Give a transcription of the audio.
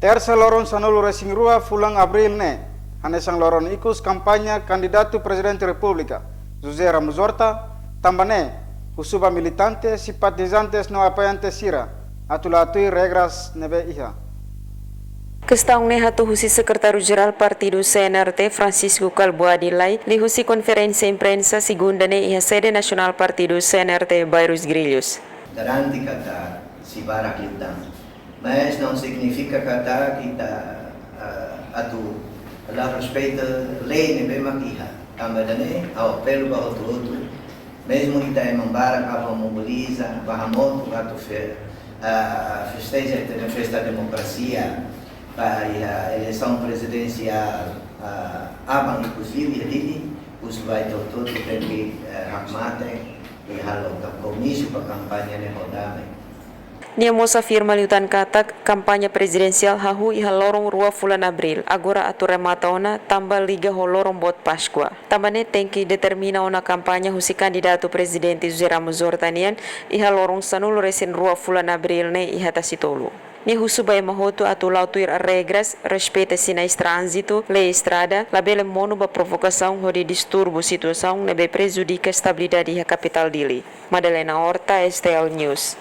Tersa loron sanulu resing rua fulang Abril ne, hanesang loron ikus kampanya kandidatu Presidente Republika, José Ramos Horta, tambane, usuba militante, simpatizantes no apoyantes sira, atulatui regras nebe iha. Questão ne hatu husi Secretário-Geral Partido CNRT Francisco Calboa Adilai li husi conferência imprensa segunda ne iha sede nasional Partido CNRT Bairros Grilhos. Garanti kata si barak yudang. Mas não significa kata kita atu la respeita lei ne bem makiha. Tambah dane ao pelo ba outro. Mesmo kita emang barak apa mobiliza, bahamoto atu festeja a festa demokrasia. Para a eleição presidencial, abang inclusive ali, os vai todo tem que ramate e halo comício para campanha ne rodame. Niamos afirma liutan katak kampanye presidensial hahu iha lorong rua fulan Abril agora ature mataona tambah liga ho lorong bot Pascua. Tambane tenki determina ona kampanye husi kandidato presidente José Ramos Horta nian iha lorong sanul resin rua fulan Abril ne iha tasitolu. Ni husuba e mahoto atu lautuir regras, respeita sinais trânsito, lei estrada, labele mono ba provocação ho de disturbo situação nebe prejudica estabilidade da capital dili. Madalena Horta, STL News.